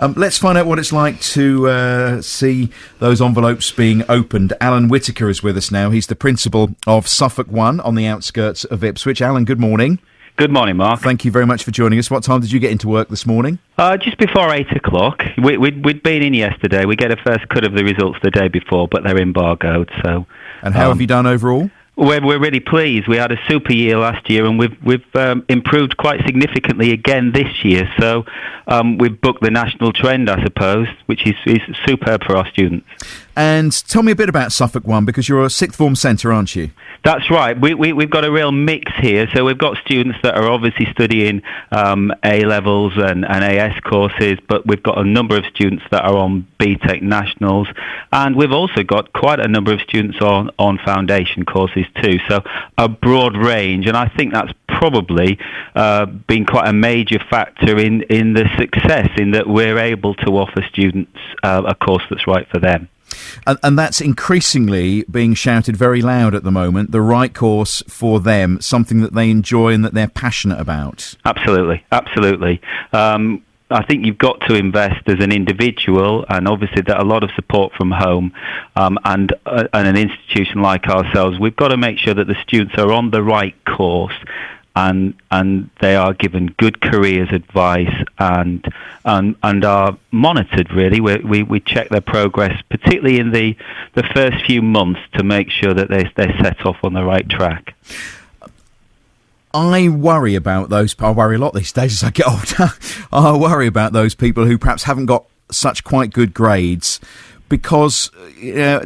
Let's find out what it's like to see those envelopes being opened. Alan Whittaker is with us now. He's the principal of Suffolk 1 on the outskirts of Ipswich. Alan, good morning. Good morning, Mark. Thank you very much for joining us. What time did you get into work this morning? Just before 8 o'clock. We'd been in yesterday. We get a first cut of the results the day before, but they're embargoed. So. And how have you done overall? We're really pleased. We had a super year last year, and we've improved quite significantly again this year. So we've booked the national trend, I suppose, which is superb for our students. And tell me a bit about Suffolk 1, because you're a sixth form centre, aren't you? That's right. We've got a real mix here. So we've got students that are obviously studying A-levels and AS courses, but we've got a number of students that are on BTEC Nationals, and we've also got quite a number of students on foundation courses too. So a broad range, and I think that's probably been quite a major factor in the success, in that we're able to offer students a course that's right for them. And that's increasingly being shouted very loud at the moment, the right course for them, something that they enjoy and that they're passionate about. Absolutely. I think you've got to invest as an individual, and obviously that a lot of support from home and an institution like ourselves. We've got to make sure that the students are on the right course, and they are given good careers advice and are monitored. Really, we check their progress, particularly in the first few months, to make sure that they're set off on the right track. I worry about those. I worry a lot these days as I get older. I worry about those people who perhaps haven't got such quite good grades, because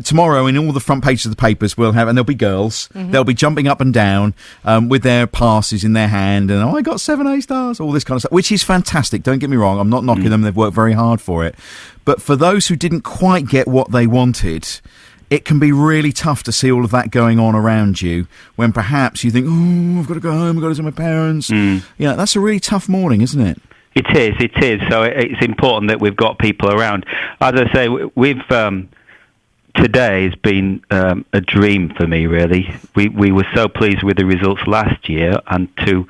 tomorrow in all the front pages of the papers we'll have, and there'll be girls, they'll be jumping up and down with their passes in their hand, and I got 7 A stars, all this kind of stuff, which is fantastic. Don't get me wrong, I'm not knocking them, they've worked very hard for it. But for those who didn't quite get what they wanted, it can be really tough to see all of that going on around you, when perhaps you think, oh, I've got to go home, I've got to see my parents. That's a really tough morning, isn't it? It is. So it's important that we've got people around. As I say, we've today has been a dream for me, really. We were so pleased with the results last year, and to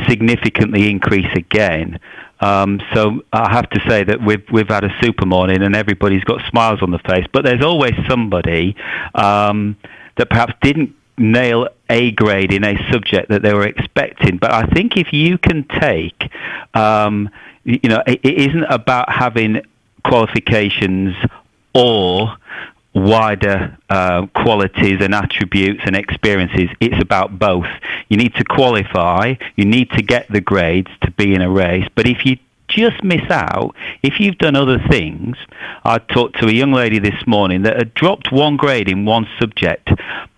significantly increase again. So I have to say that we've had a super morning, and everybody's got smiles on the face. But there's always somebody that perhaps didn't nail A grade in a subject that they were expecting. But I think if you can take, it isn't about having qualifications or wider qualities and attributes and experiences. It's about both. You need to qualify, you need to get the grades to be in a race, but if you just miss out, if you've done other things. I talked to a young lady this morning that had dropped 1 grade in 1 subject,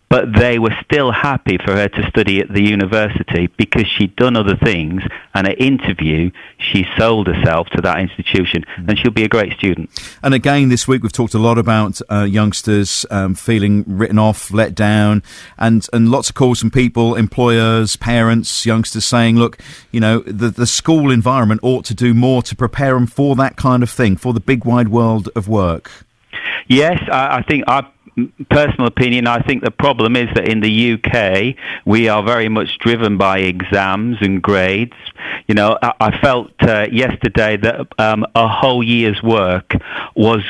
but they were still happy for her to study at the university because she'd done other things, and at interview she sold herself to that institution, and she'll be a great student. And again, this week we've talked a lot about youngsters feeling written off, let down, and lots of calls from people, employers, parents, youngsters saying, look, the school environment ought to do more to prepare them for that kind of thing, for the big wide world of work. Yes, I think personal opinion, I think the problem is that in the UK we are very much driven by exams and grades. I felt yesterday that a whole year's work was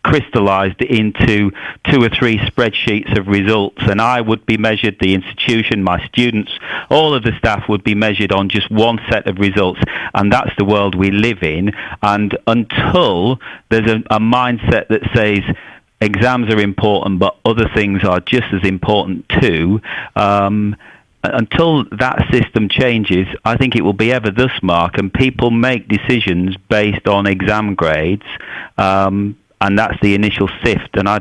crystallised into 2 or 3 spreadsheets of results, and I would be measured, the institution, my students, all of the staff would be measured on just 1 set of results, and that's the world we live in. And until there's a mindset that says exams are important, but other things are just as important too. Until that system changes, I think it will be ever thus, Mark, and people make decisions based on exam grades, and that's the initial sift. And I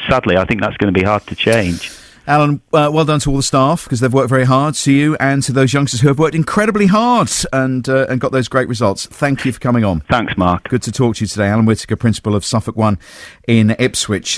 sadly, I think that's going to be hard to change. Alan, well done to all the staff, because they've worked very hard, to you and to those youngsters who have worked incredibly hard and got those great results. Thank you for coming on. Thanks, Mark. Good to talk to you today. Alan Whittaker, Principal of Suffolk 1 in Ipswich.